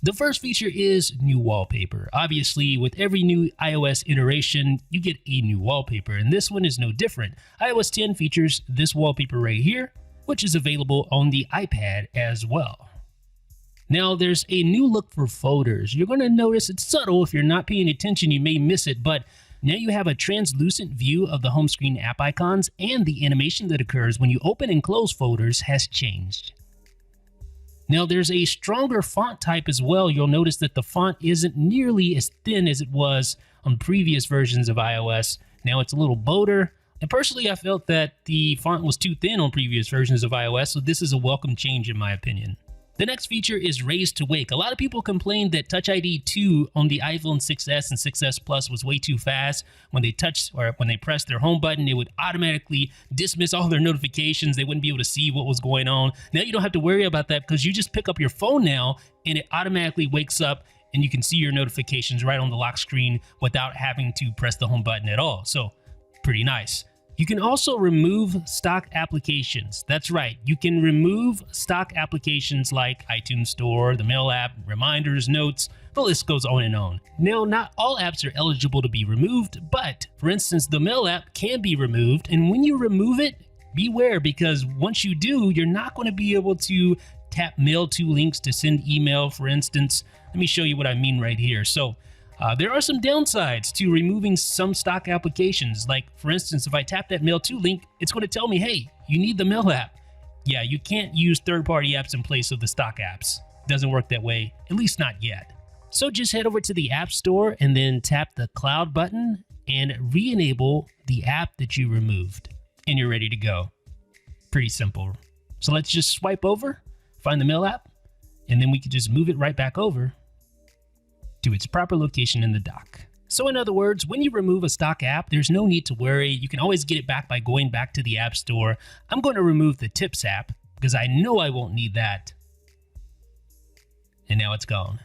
The first feature is new wallpaper. Obviously, with every new iOS iteration, you get a new wallpaper, and this one is no different. iOS 10 features this wallpaper right here, which is available on the iPad as well. Now, there's a new look for folders. You're going to notice it's subtle. If you're not paying attention, you may miss it, but now you have a translucent view of the home screen app icons, and the animation that occurs when you open and close folders has changed. Now, there's a stronger font type as well. You'll notice that the font isn't nearly as thin as it was on previous versions of iOS. Now it's a little bolder. And personally, I felt that the font was too thin on previous versions of iOS, so this is a welcome change in my opinion. The next feature is Raise to Wake. A lot of people complained that Touch ID 2 on the iPhone 6s and 6s Plus was way too fast. When they touched or when they pressed their home button, it would automatically dismiss all their notifications. They wouldn't be able to see what was going on. Now you don't have to worry about that because you just pick up your phone now and it automatically wakes up and you can see your notifications right on the lock screen without having to press the home button at all. So pretty nice. You can also remove stock applications. That's right, you can remove stock applications like iTunes Store, the Mail app, Reminders, Notes, the list goes on and on. Now, not all apps are eligible to be removed, but for instance, the Mail app can be removed, and when you remove it, beware because once you do, you're not going to be able to tap Mail to links to send email, for instance. Let me show you what I mean right here. So, there are some downsides to removing some stock applications. Like, for instance, if I tap that Mail to link, it's going to tell me, hey, you need the Mail app. Yeah, you can't use third-party apps in place of the stock apps. Doesn't work that way, at least not yet. So just head over to the App Store and then tap the Cloud button and re-enable the app that you removed. And you're ready to go. Pretty simple. So let's just swipe over, find the Mail app, and then we can just move it right back over to its proper location in the dock. So in other words, when you remove a stock app, there's no need to worry. You can always get it back by going back to the App Store. I'm going to remove the Tips app because I know I won't need that. And now it's gone.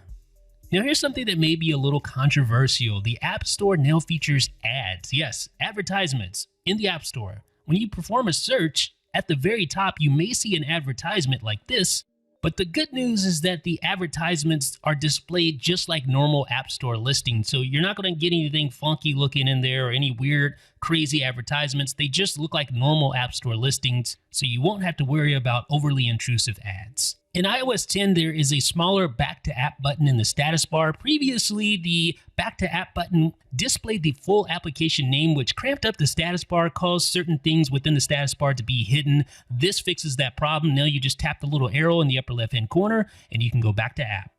Now here's something that may be a little controversial. The App Store now features ads. Yes, advertisements in the App Store. When you perform a search, at the very top, you may see an advertisement like this. But the good news is that the advertisements are displayed just like normal App Store listings. So you're not going to get anything funky looking in there or any weird, crazy advertisements. They just look like normal App Store listings. So you won't have to worry about overly intrusive ads. In iOS 10, there is a smaller Back to App button in the status bar. Previously, the Back to App button displayed the full application name, which cramped up the status bar, caused certain things within the status bar to be hidden. This fixes that problem. Now you just tap the little arrow in the upper left-hand corner, and you can go back to App.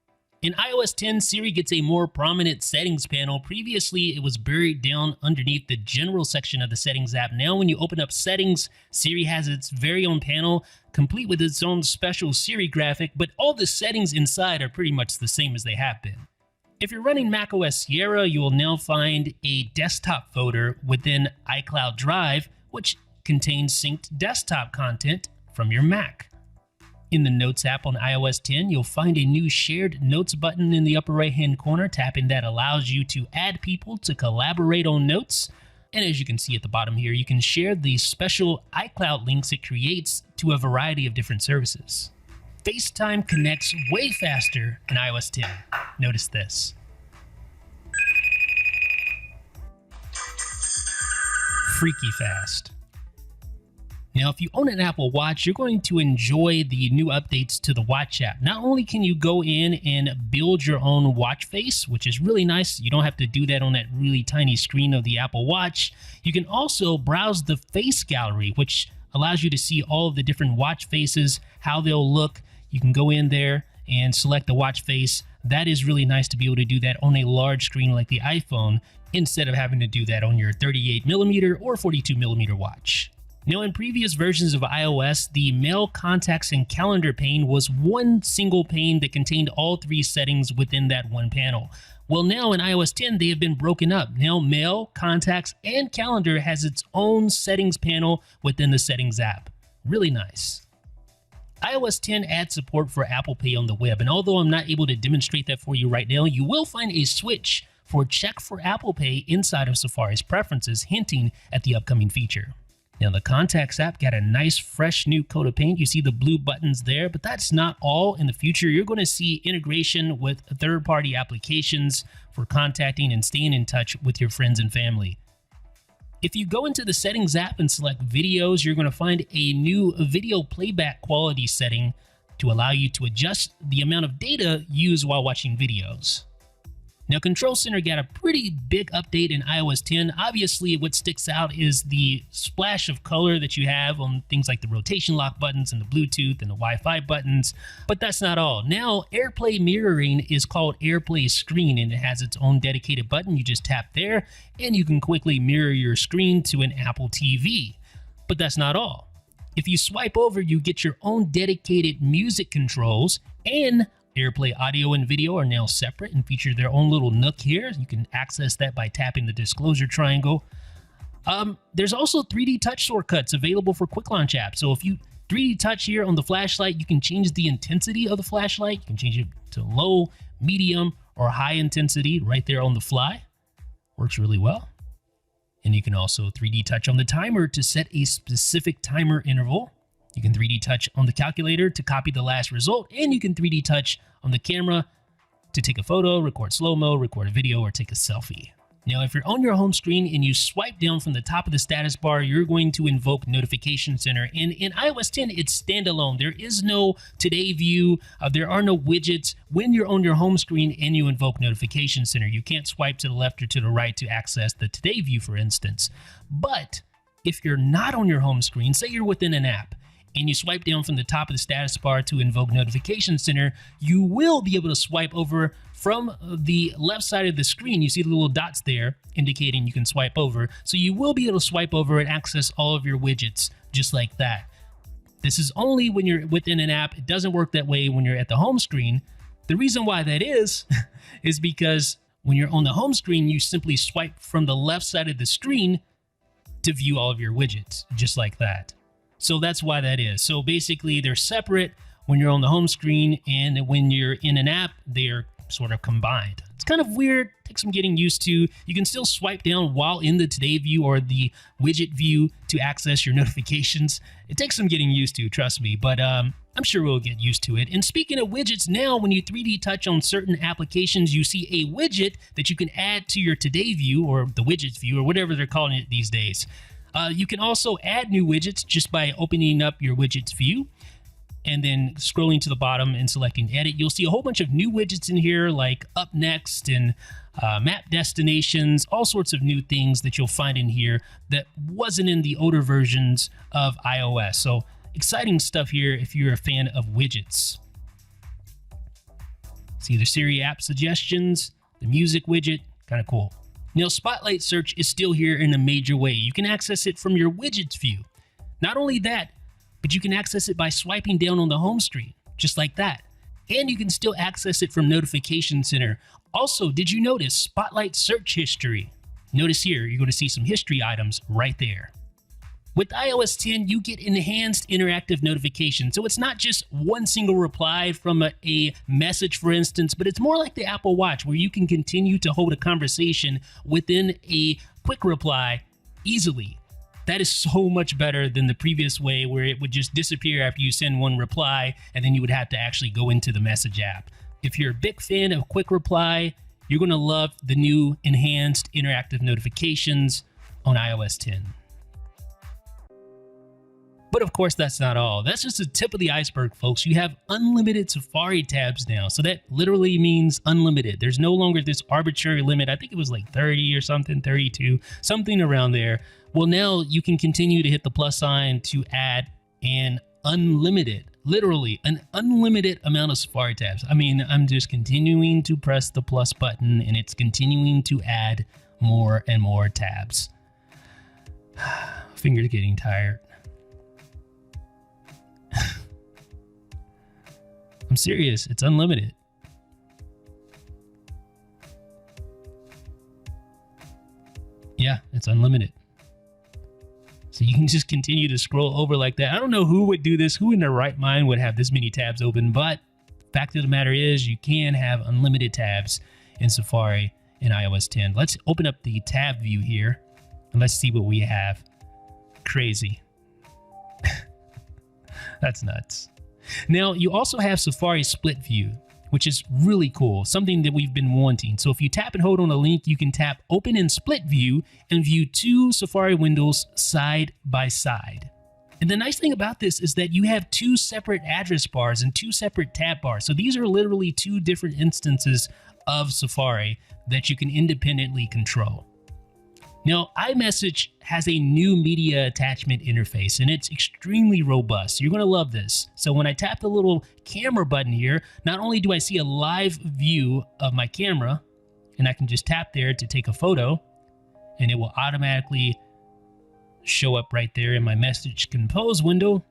In iOS 10, Siri gets a more prominent settings panel. Previously, it was buried down underneath the general section of the settings app. Now, when you open up settings, Siri has its very own panel, complete with its own special Siri graphic, but all the settings inside are pretty much the same as they have been. If you're running macOS Sierra, you will now find a desktop folder within iCloud Drive, which contains synced desktop content from your Mac. In the Notes app on iOS 10, you'll find a new Shared Notes button in the upper right-hand corner. Tapping that allows you to add people to collaborate on notes. And as you can see at the bottom here, you can share the special iCloud links it creates to a variety of different services. FaceTime connects way faster in iOS 10. Notice this. Freaky fast. Now, if you own an Apple Watch, you're going to enjoy the new updates to the Watch app. Not only can you go in and build your own watch face, which is really nice. You don't have to do that on that really tiny screen of the Apple Watch. You can also browse the face gallery, which allows you to see all of the different watch faces, how they'll look. You can go in there and select the watch face. That is really nice to be able to do that on a large screen like the iPhone, instead of having to do that on your 38mm or 42mm watch. Now, in previous versions of iOS, the Mail, Contacts, and Calendar pane was one single pane that contained all three settings within that one panel. Well, now in iOS 10, they have been broken up. Now, Mail, Contacts, and Calendar has its own settings panel within the Settings app. Really nice. iOS 10 adds support for Apple Pay on the web, and although I'm not able to demonstrate that for you right now, you will find a switch for Check for Apple Pay inside of Safari's preferences, hinting at the upcoming feature. Now the Contacts app got a nice fresh new coat of paint. You see the blue buttons there, but that's not all. In the future, you're going to see integration with third-party applications for contacting and staying in touch with your friends and family. If you go into the Settings app and select Videos, you're going to find a new video playback quality setting to allow you to adjust the amount of data used while watching videos. Now, Control Center got a pretty big update in iOS 10. Obviously, what sticks out is the splash of color that you have on things like the rotation lock buttons and the Bluetooth and the Wi-Fi buttons. But that's not all. Now, AirPlay mirroring is called AirPlay Screen, and it has its own dedicated button. You just tap there, and you can quickly mirror your screen to an Apple TV. But that's not all. If you swipe over, you get your own dedicated music controls, and AirPlay audio and video are now separate and feature their own little nook here. You can access that by tapping the disclosure triangle. There's also 3D touch shortcuts available for Quick Launch apps. So if you 3D touch here on the flashlight, you can change the intensity of the flashlight. You can change it to low, medium, or high intensity right there on the fly. Works really well. And you can also 3D touch on the timer to set a specific timer interval. You can 3D touch on the calculator to copy the last result, and you can 3D touch on the camera to take a photo, record slow-mo, record a video, or take a selfie. Now, if you're on your home screen and you swipe down from the top of the status bar, you're going to invoke Notification Center. And in iOS 10, it's standalone. There is no Today view. There are no widgets. When you're on your home screen and you invoke Notification Center, you can't swipe to the left or to the right to access the Today view, for instance. But if you're not on your home screen, say you're within an app, and you swipe down from the top of the status bar to invoke Notification Center, you will be able to swipe over from the left side of the screen. You see the little dots there indicating you can swipe over. So you will be able to swipe over and access all of your widgets just like that. This is only when you're within an app. It doesn't work that way when you're at the home screen. The reason why that is because when you're on the home screen, you simply swipe from the left side of the screen to view all of your widgets, just like that. So that's why that is. So basically, they're separate when you're on the home screen, and when you're in an app, they're sort of combined. It's kind of weird, takes some getting used to. You can still swipe down while in the Today view or the widget view to access your notifications. It takes some getting used to, trust me, but I'm sure we'll get used to it. And speaking of widgets, now when you 3D touch on certain applications, you see a widget that you can add to your Today view or the widgets view or whatever they're calling it these days. You can also add new widgets just by opening up your widgets view and then scrolling to the bottom and selecting edit. You'll see a whole bunch of new widgets in here like up next and map destinations, all sorts of new things that you'll find in here that wasn't in the older versions of iOS. So exciting stuff here if you're a fan of widgets. See the Siri app suggestions, the music widget, kind of cool. Now, Spotlight Search is still here in a major way. You can access it from your widgets view. Not only that, but you can access it by swiping down on the home screen, just like that. And you can still access it from Notification Center. Also, did you notice Spotlight Search History? Notice here, you're going to see some history items right there. With iOS 10, you get enhanced interactive notifications. So it's not just one single reply from a message, for instance, but it's more like the Apple Watch, where you can continue to hold a conversation within a quick reply easily. That is so much better than the previous way where it would just disappear after you send one reply, and then you would have to actually go into the message app. If you're a big fan of quick reply, you're going to love the new enhanced interactive notifications on iOS 10. But of course, that's not all. That's just the tip of the iceberg, folks. You have unlimited Safari tabs now. So that literally means unlimited. There's no longer this arbitrary limit. I think it was like 30 or something, 32, something around there. Well, now you can continue to hit the plus sign to add an unlimited, literally an unlimited amount of Safari tabs. I mean, I'm just continuing to press the plus button and it's continuing to add more and more tabs. Fingers getting tired. I'm serious, it's unlimited. Yeah, it's unlimited. So you can just continue to scroll over like that. I don't know who would do this, who in their right mind would have this many tabs open, but fact of the matter is you can have unlimited tabs in Safari in iOS 10. Let's open up the tab view here and let's see what we have. Crazy. That's nuts. Now, you also have Safari split view, which is really cool, something that we've been wanting. So if you tap and hold on a link, you can tap open in split view and view two Safari windows side by side. And the nice thing about this is that you have two separate address bars and two separate tab bars. So these are literally two different instances of Safari that you can independently control. Now, iMessage has a new media attachment interface, and it's extremely robust. You're going to love this. So when I tap the little camera button here, not only do I see a live view of my camera, and I can just tap there to take a photo, and it will automatically show up right there in my message compose window.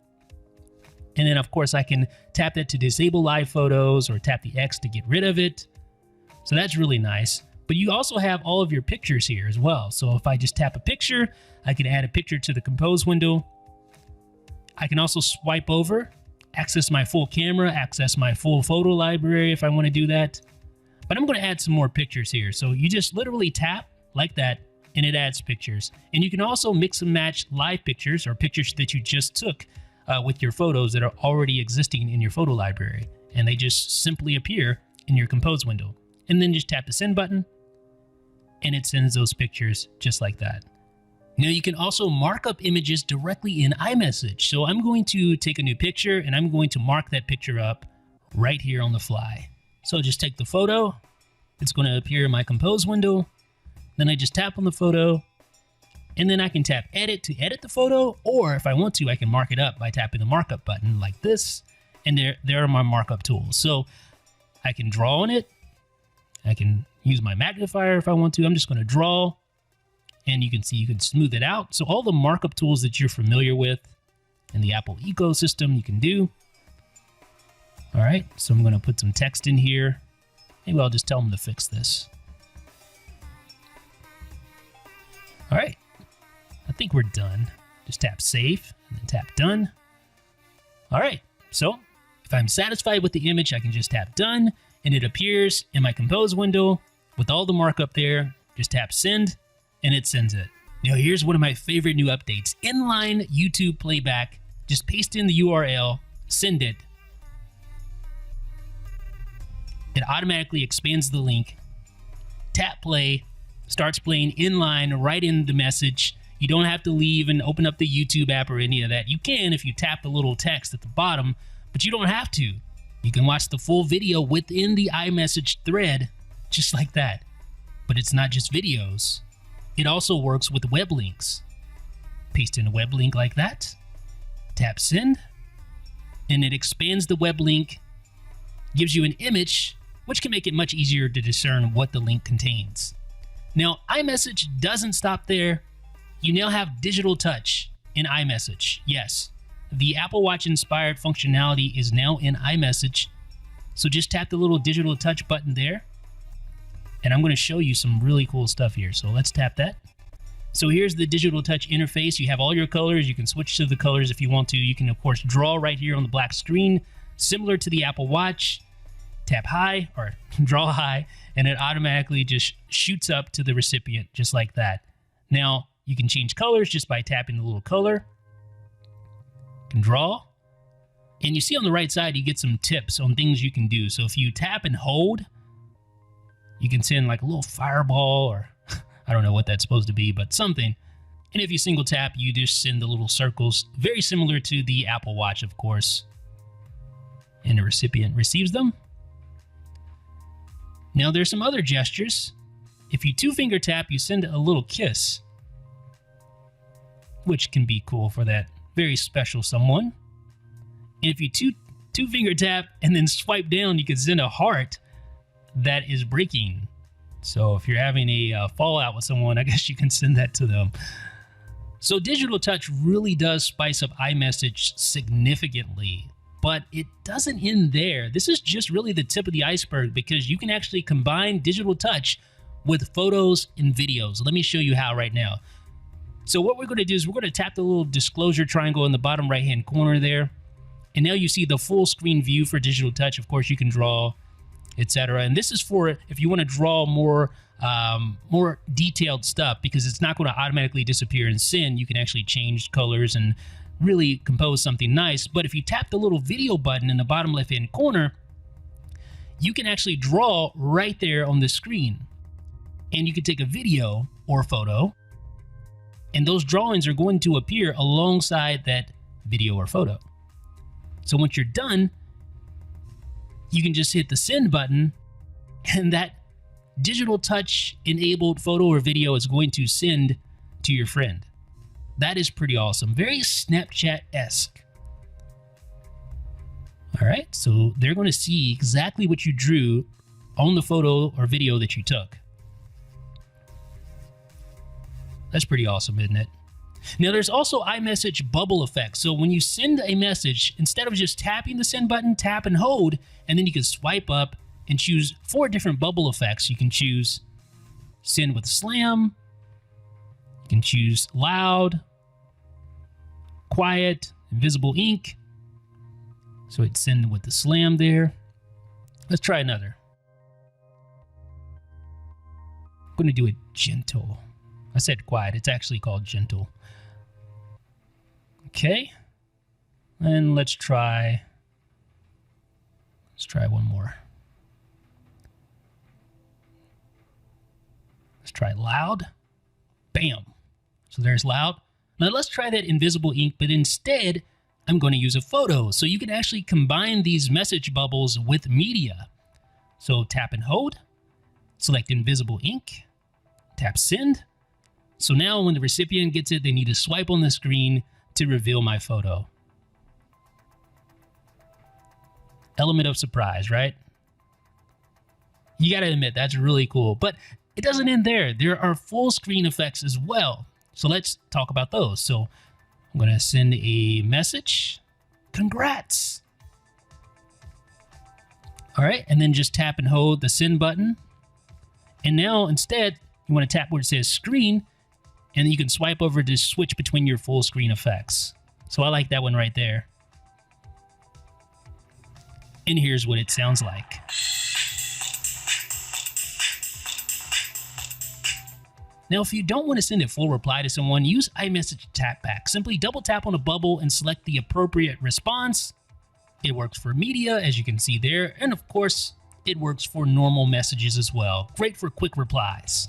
And then, of course, I can tap that to disable live photos or tap the X to get rid of it. So that's really nice. But you also have all of your pictures here as well. So if I just tap a picture, I can add a picture to the compose window. I can also swipe over, access my full camera, access my full photo library if I want to do that. But I'm going to add some more pictures here. So you just literally tap like that, and it adds pictures. And you can also mix and match live pictures or pictures that you just took with your photos that are already existing in your photo library. And they just simply appear in your compose window. And then just tap the send button, and it sends those pictures just like that. Now you can also mark up images directly in iMessage. So I'm going to take a new picture, and I'm going to mark that picture up right here on the fly. So just take the photo. It's going to appear in my compose window. Then I just tap on the photo, and then I can tap edit to edit the photo, or if I want to, I can mark it up by tapping the markup button like this. And there are my markup tools. So I can draw on it. I can use my magnifier if I want to. I'm just going to draw, and you can see you can smooth it out. So all the markup tools that you're familiar with in the Apple ecosystem, you can do. All right, so I'm going to put some text in here. Maybe I'll just tell them to fix this. All right, I think we're done. Just tap save and then tap done. All right, so if I'm satisfied with the image, I can just tap done, and it appears in my compose window with all the markup there. Just tap send, and it sends it. Now here's one of my favorite new updates. Inline YouTube playback. Just paste in the URL, send it. It automatically expands the link. Tap play, starts playing inline right in the message. You don't have to leave and open up the YouTube app or any of that. You can if you tap the little text at the bottom, but you don't have to. You can watch the full video within the iMessage thread, just like that. But it's not just videos. It also works with web links. Paste in a web link like that, tap send, and it expands the web link, gives you an image, which can make it much easier to discern what the link contains. Now, iMessage doesn't stop there. You now have digital touch in iMessage. Yes. The Apple Watch inspired functionality is now in iMessage. So just tap the little digital touch button there. And I'm going to show you some really cool stuff here. So let's tap that. So here's the digital touch interface. You have all your colors. You can switch to the colors if you want to. You can, of course, draw right here on the black screen, similar to the Apple Watch. Tap high or draw high, and it automatically just shoots up to the recipient just like that. Now, you can change colors just by tapping the little color. Can draw, and you see on the right side you get some tips on things you can do. So if you tap and hold, you can send like a little fireball, or I don't know what that's supposed to be, but something. And if you single tap, you just send the little circles, very similar to the Apple Watch, of course, and the recipient receives them. Now there's some other gestures. If you two-finger tap, you send a little kiss, which can be cool for that very special someone. And if you two-finger tap and then swipe down, you can send a heart that is breaking. So if you're having a fallout with someone, I guess you can send that to them. So digital touch really does spice up iMessage significantly, but it doesn't end there. This is just really the tip of the iceberg, because you can actually combine digital touch with photos and videos. Let me show you how right now. So what we're going to do is we're going to tap the little disclosure triangle in the bottom right-hand corner there. And now you see the full screen view for digital touch. Of course, you can draw, etc. And this is for if you want to draw more detailed stuff, because it's not going to automatically disappear and send. You can actually change colors and really compose something nice. But if you tap the little video button in the bottom left hand corner, you can actually draw right there on the screen. And you can take a video or photo, and those drawings are going to appear alongside that video or photo. So once you're done, you can just hit the send button, and that digital touch enabled photo or video is going to send to your friend. That is pretty awesome. Very Snapchat-esque. All right, so they're going to see exactly what you drew on the photo or video that you took. That's pretty awesome, isn't it? Now, there's also iMessage bubble effect. So when you send a message, instead of just tapping the send button, tap and hold, and then you can swipe up and choose 4 different bubble effects. You can choose send with slam. You can choose loud, quiet, invisible ink. So it's send with the slam there. Let's try another. I'm going to do it gentle. I said quiet. It's actually called gentle. Okay. And let's try one more. Let's try loud. Bam. So there's loud. Now let's try that invisible ink, but instead I'm going to use a photo. So you can actually combine these message bubbles with media. So tap and hold, select invisible ink, tap send. So now when the recipient gets it, they need to swipe on the screen to reveal my photo. Element of surprise, right? You gotta admit, that's really cool. But it doesn't end there. There are full screen effects as well. So let's talk about those. So I'm gonna send a message. Congrats. All right, and then just tap and hold the send button. And now instead, you wanna tap where it says screen, and then you can swipe over to switch between your full screen effects. So I like that one right there. And here's what it sounds like. Now, if you don't want to send a full reply to someone, use iMessage Tap Back. Simply double tap on a bubble and select the appropriate response. It works for media, as you can see there. And of course, it works for normal messages as well. Great for quick replies.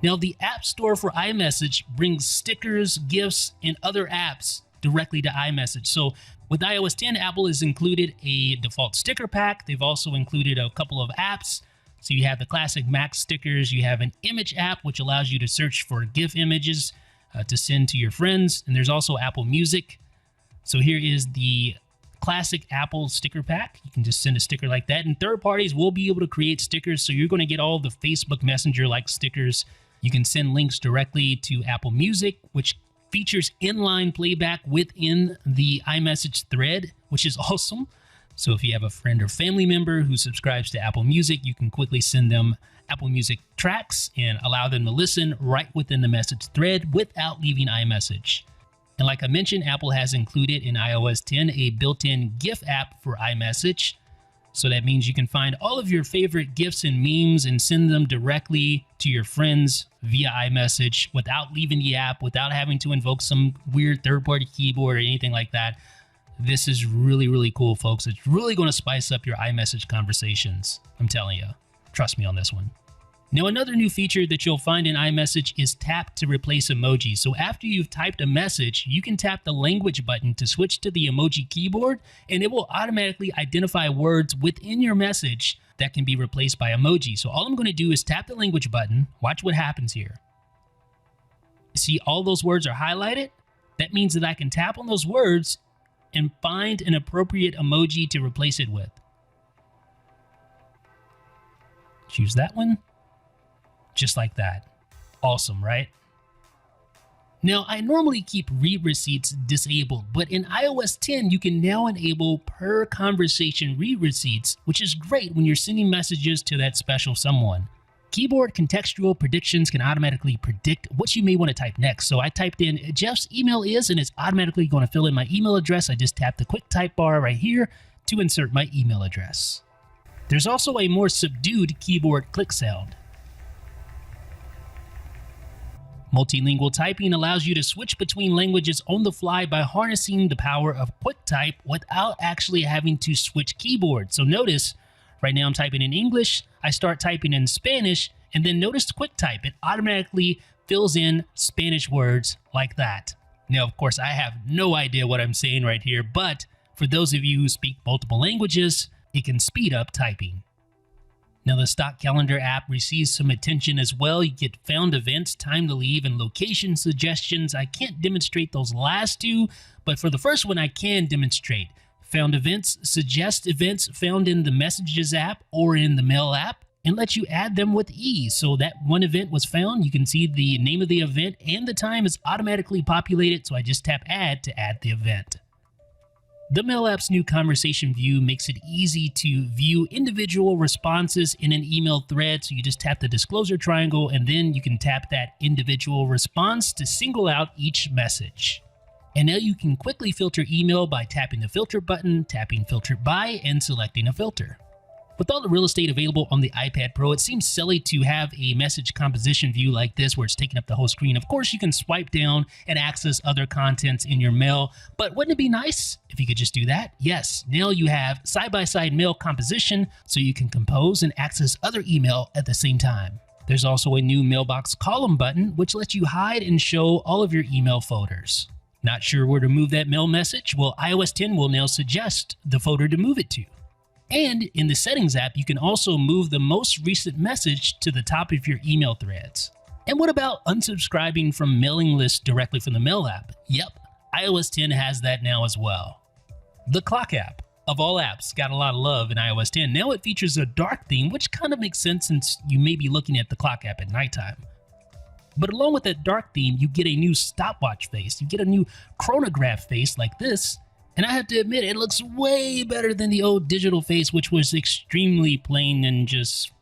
Now, the App Store for iMessage brings stickers, GIFs, and other apps directly to iMessage. So with iOS 10, Apple has included a default sticker pack. They've also included a couple of apps. So you have the classic Mac stickers. You have an image app, which allows you to search for GIF images to send to your friends. And there's also Apple Music. So here is the classic Apple sticker pack. You can just send a sticker like that. And third parties will be able to create stickers. So you're going to get all the Facebook Messenger-like stickers. You can send links directly to Apple Music, which features inline playback within the iMessage thread, which is awesome. So if you have a friend or family member who subscribes to Apple Music, you can quickly send them Apple Music tracks and allow them to listen right within the message thread without leaving iMessage. And like I mentioned, Apple has included in iOS 10 a built-in GIF app for iMessage. So that means you can find all of your favorite GIFs and memes and send them directly to your friends via iMessage without leaving the app, without having to invoke some weird third-party keyboard or anything like that. This is really, really cool, folks. It's really going to spice up your iMessage conversations. I'm telling you. Trust me on this one. Now, another new feature that you'll find in iMessage is tap to replace emojis. So after you've typed a message, you can tap the language button to switch to the emoji keyboard, and it will automatically identify words within your message that can be replaced by emoji. So all I'm going to do is tap the language button. Watch what happens here. See, all those words are highlighted. That means that I can tap on those words and find an appropriate emoji to replace it with. Choose that one. Just like that. Awesome, right? Now, I normally keep read receipts disabled, but in iOS 10, you can now enable per conversation read receipts, which is great when you're sending messages to that special someone. Keyboard contextual predictions can automatically predict what you may want to type next. So I typed in Jeff's email is, and it's automatically going to fill in my email address. I just tapped the quick type bar right here to insert my email address. There's also a more subdued keyboard click sound. Multilingual typing allows you to switch between languages on the fly by harnessing the power of QuickType without actually having to switch keyboards. So notice, right now I'm typing in English, I start typing in Spanish, and then notice QuickType. It automatically fills in Spanish words like that. Now, of course, I have no idea what I'm saying right here, but for those of you who speak multiple languages, it can speed up typing. Now, the stock calendar app receives some attention as well. You get found events, time to leave, and location suggestions. I can't demonstrate those last two, but for the first one, I can demonstrate. Found events suggest events found in the Messages app or in the Mail app and let you add them with ease. So that one event was found. You can see the name of the event and the time is automatically populated. So I just tap Add to add the event. The Mail app's new conversation view makes it easy to view individual responses in an email thread. So you just tap the disclosure triangle and then you can tap that individual response to single out each message. And now you can quickly filter email by tapping the filter button, tapping filtered by, and selecting a filter. With all the real estate available on the iPad Pro, it seems silly to have a message composition view like this where it's taking up the whole screen. Of course, you can swipe down and access other contents in your mail, but wouldn't it be nice if you could just do that? Yes, now you have side-by-side mail composition so you can compose and access other email at the same time. There's also a new mailbox column button, which lets you hide and show all of your email folders. Not sure where to move that mail message? Well, iOS 10 will now suggest the folder to move it to. And in the Settings app, you can also move the most recent message to the top of your email threads. And what about unsubscribing from mailing lists directly from the Mail app? Yep, iOS 10 has that now as well. The Clock app, of all apps, got a lot of love in iOS 10. Now it features a dark theme, which kind of makes sense since you may be looking at the Clock app at nighttime. But along with that dark theme, you get a new stopwatch face. You get a new chronograph face like this. And I have to admit, it looks way better than the old digital face, which was extremely plain and just,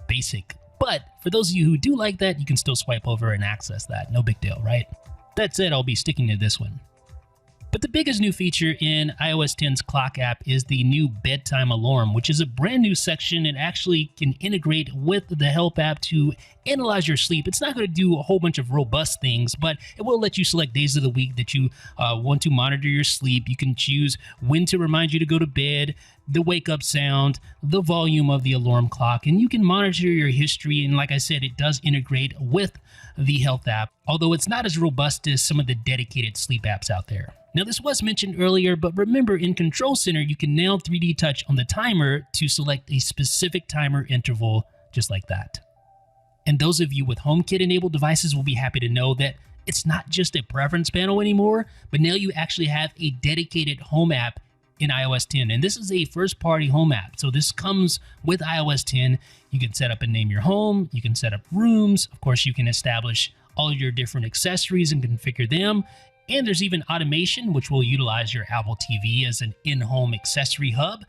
basic. But for those of you who do like that, you can still swipe over and access that. No big deal, right? That said, I'll be sticking to this one. But the biggest new feature in iOS 10's Clock app is the new bedtime alarm, which is a brand new section and actually can integrate with the Help app to analyze your sleep. It's not going to do a whole bunch of robust things, but it will let you select days of the week that you want to monitor your sleep. You can choose when to remind you to go to bed, the wake up sound, the volume of the alarm clock, and you can monitor your history. And like I said, it does integrate with the Health app, although it's not as robust as some of the dedicated sleep apps out there. Now, this was mentioned earlier, but remember in Control Center, you can now 3D touch on the timer to select a specific timer interval, just like that. And those of you with HomeKit enabled devices will be happy to know that it's not just a preference panel anymore, but now you actually have a dedicated home app in iOS 10. And this is a first-party home app. So this comes with iOS 10. You can set up and name your home. You can set up rooms. Of course, you can establish all your different accessories and configure them. And there's even automation, which will utilize your Apple TV as an in-home accessory hub.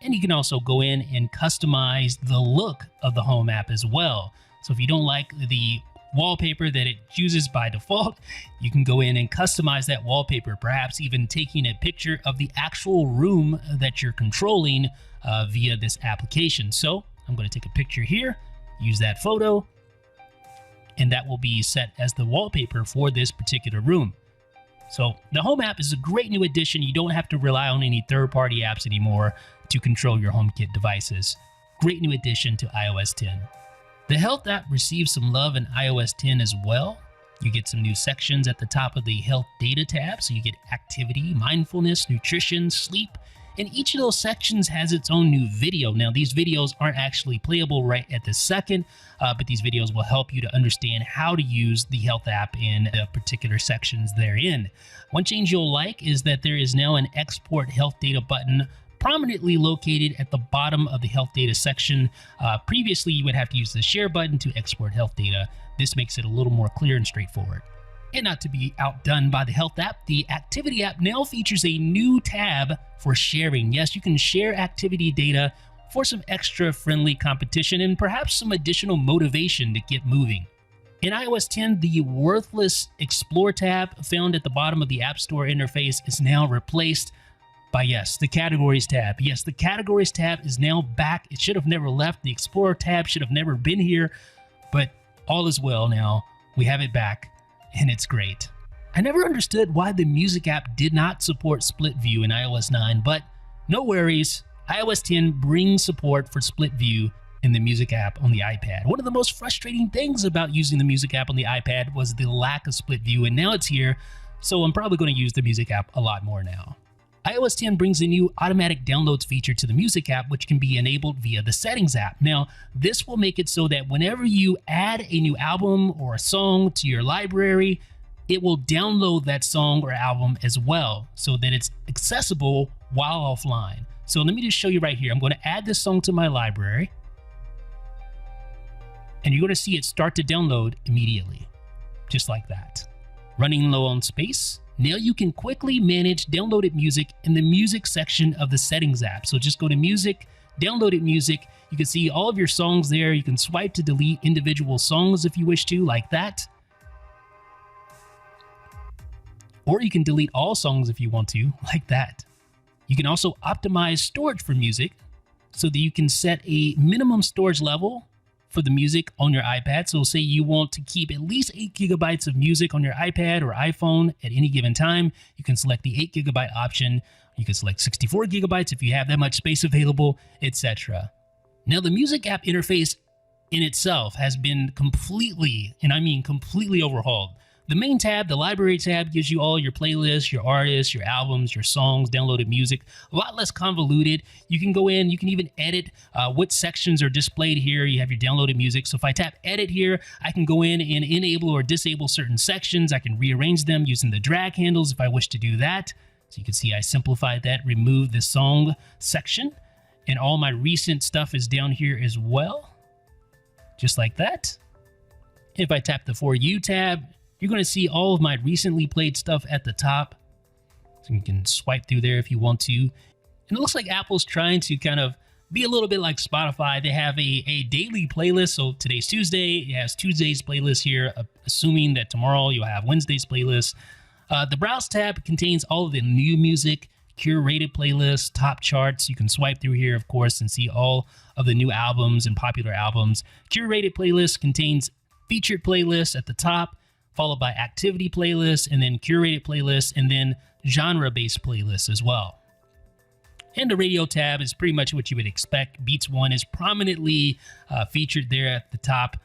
And you can also go in and customize the look of the home app as well. So if you don't like the wallpaper that it chooses by default, you can go in and customize that wallpaper, perhaps even taking a picture of the actual room that you're controlling via this application. So I'm going to take a picture here, use that photo, and that will be set as the wallpaper for this particular room. So the Home app is a great new addition. You don't have to rely on any third-party apps anymore to control your HomeKit devices. Great new addition to iOS 10. The Health app receives some love in iOS 10 as well. You get some new sections at the top of the Health Data tab. So you get activity, mindfulness, nutrition, sleep, and each of those sections has its own new video. Now, these videos aren't actually playable right at this second, but these videos will help you to understand how to use the Health app in the particular sections therein. One change you'll like is that there is now an Export Health Data button prominently located at the bottom of the Health Data section. Previously, you would have to use the Share button to export health data. This makes it a little more clear and straightforward. And not to be outdone by the Health app, the Activity app now features a new tab for sharing. Yes, you can share activity data for some extra friendly competition and perhaps some additional motivation to get moving. In iOS 10, the worthless Explore tab found at the bottom of the App Store interface is now replaced by, yes, the Categories tab. Yes, the Categories tab is now back. It should have never left. The Explorer tab should have never been here, but all is well now. We have it back, and it's great. I never understood why the Music app did not support split view in iOS 9, but no worries. iOS 10 brings support for split view in the Music app on the iPad. One of the most frustrating things about using the Music app on the iPad was the lack of split view, and now it's here, so I'm probably going to use the Music app a lot more now. iOS 10 brings a new automatic downloads feature to the Music app, which can be enabled via the Settings app. Now, this will make it so that whenever you add a new album or a song to your library, it will download that song or album as well, so that it's accessible while offline. So let me just show you right here. I'm going to add this song to my library, and you're going to see it start to download immediately, just like that. Running low on space. Now you can quickly manage downloaded music in the music section of the Settings app. So just go to Music, Downloaded Music. You can see all of your songs there. You can swipe to delete individual songs if you wish to, like that. Or you can delete all songs if you want to, like that. You can also optimize storage for music so that you can set a minimum storage level for the music on your iPad. So say you want to keep at least 8 gigabytes of music on your iPad or iPhone at any given time, you can select the 8 gigabyte option. You can select 64 gigabytes if you have that much space available, etc. Now the Music app interface in itself has been completely, and I mean completely overhauled. The main tab, the Library tab, gives you all your playlists, your artists, your albums, your songs, downloaded music, a lot less convoluted. You can go in, you can even edit what sections are displayed here. You have your downloaded music. So if I tap edit here, I can go in and enable or disable certain sections. I can rearrange them using the drag handles if I wish to do that. So you can see I simplified that, removed the song section, and all my recent stuff is down here as well, just like that. If I tap the For You tab, you're going to see all of my recently played stuff at the top. So you can swipe through there if you want to. And it looks like Apple's trying to kind of be a little bit like Spotify. They have a daily playlist. So today's Tuesday. It has Tuesday's playlist here, assuming that tomorrow you'll have Wednesday's playlist. The Browse tab contains all of the new music, curated playlists, top charts. You can swipe through here, of course, and see all of the new albums and popular albums. Curated playlist contains featured playlists at the top, followed by activity playlists, and then curated playlists, and then genre-based playlists as well. And the radio tab is pretty much what you would expect. Beats One is prominently featured there at the top,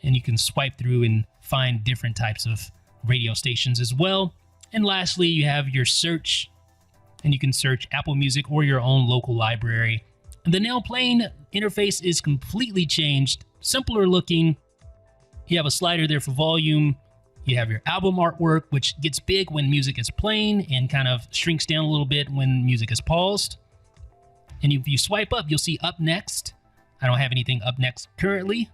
and you can swipe through and find different types of radio stations as well. And lastly, you have your search, and you can search Apple Music or your own local library. And the now playing interface is completely changed, simpler looking. You have a slider there for volume. You have your album artwork, which gets big when music is playing and kind of shrinks down a little bit when music is paused. And if you swipe up, you'll see Up Next. I don't have anything up next currently.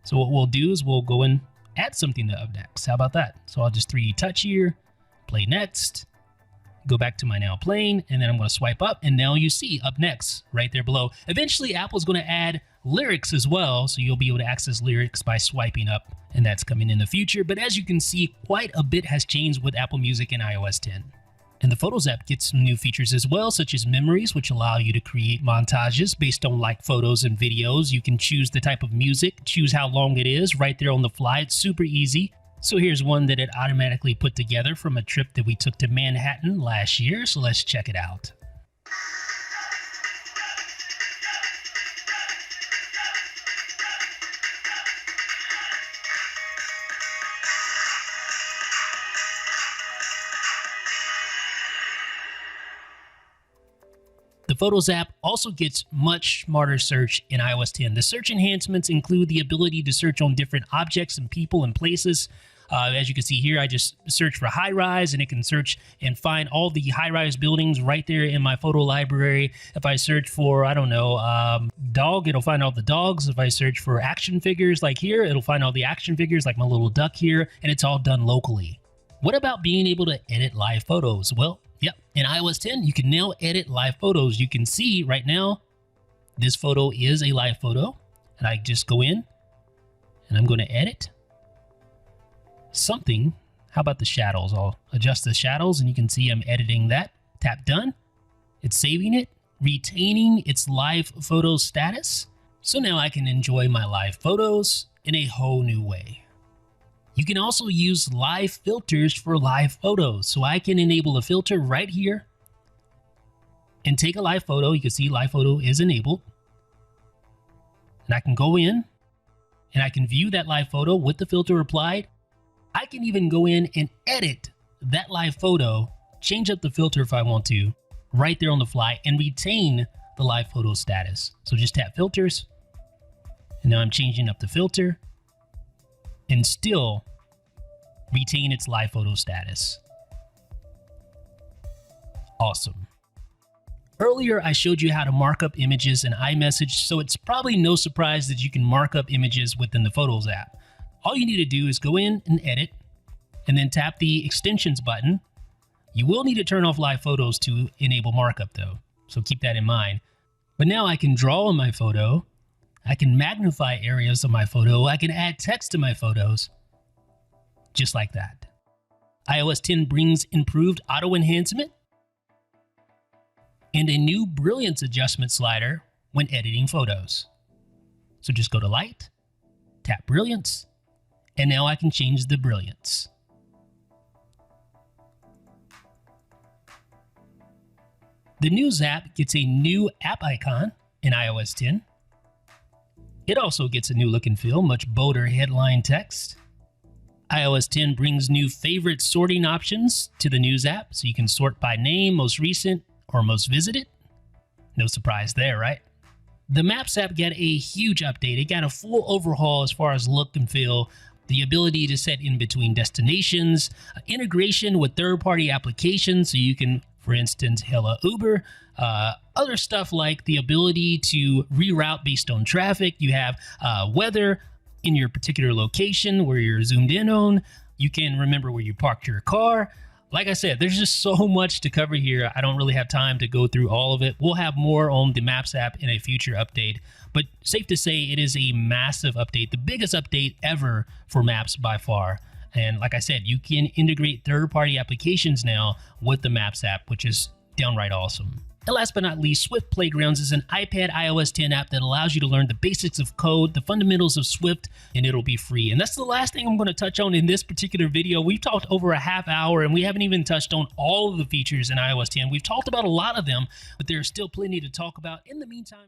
So what we'll do is we'll go and add something to Up Next. How about that? So I'll just 3D touch here, play next, go back to my now playing, and then I'm going to swipe up, and now you see Up Next right there below. Eventually, Apple's going to add lyrics as well, so you'll be able to access lyrics by swiping up, and that's coming in the future. But as you can see, quite a bit has changed with Apple Music in iOS 10. And the Photos app gets some new features as well, such as memories, which allow you to create montages based on like photos and videos. You can choose the type of music, choose how long it is right there on the fly. It's super easy. So here's one that it automatically put together from a trip that we took to Manhattan last year. So let's check it out. The Photos app also gets much smarter search in iOS 10. The search enhancements include the ability to search on different objects and people and places. As you can see here, I just search for high-rise, and it can search and find all the high-rise buildings right there in my photo library. If I search for, I don't know, dog, it'll find all the dogs. If I search for action figures like here, it'll find all the action figures like my little duck here, and it's all done locally. What about being able to edit live photos? Well, yep, in iOS 10, you can now edit live photos. You can see right now, this photo is a live photo, and I just go in, and I'm going to edit something. How about the shadows? I'll adjust the shadows, and you can see I'm editing that. Tap done, It's saving it, retaining its live photo status. So now I can enjoy my live photos in a whole new way. You can also use live filters for live photos. So I can enable a filter right here and take a live photo. You can see live photo is enabled. And I can go in and I can view that live photo with the filter applied. I can even go in and edit that live photo, change up the filter if I want to, right there on the fly, and retain the live photo status. So just tap filters, and now I'm changing up the filter, and still retain its live photo status. Awesome. Earlier, I showed you how to mark up images in iMessage, so it's probably no surprise that you can mark up images within the Photos app. All you need to do is go in and edit, and then tap the extensions button. You will need to turn off live photos to enable markup though, so keep that in mind. But now I can draw on my photo, I can magnify areas of my photo, I can add text to my photos, just like that. iOS 10 brings improved auto enhancement and a new brilliance adjustment slider when editing photos. So just go to Light, tap Brilliance, and now I can change the brilliance. The News app gets a new app icon in iOS 10. It also gets a new look and feel, much bolder headline text. iOS 10 brings new favorite sorting options to the News app, so you can sort by name, most recent, or most visited. No surprise there, right? The Maps app got a huge update. It got a full overhaul as far as look and feel, the ability to set in between destinations, integration with third-party applications, so you can, for instance, hail a Uber, other stuff like the ability to reroute based on traffic. You have weather in your particular location where you're zoomed in on. You can remember where you parked your car. Like I said, there's just so much to cover here. I don't really have time to go through all of it. We'll have more on the Maps app in a future update, but safe to say it is a massive update, the biggest update ever for Maps by far. And like I said, you can integrate third-party applications now with the Maps app, which is downright awesome. And last but not least, Swift Playgrounds is an iPad iOS 10 app that allows you to learn the basics of code, the fundamentals of Swift, and it'll be free. And that's the last thing I'm going to touch on in this particular video. We've talked over a half hour and we haven't even touched on all of the features in iOS 10. We've talked about a lot of them, but there's still plenty to talk about. In the meantime,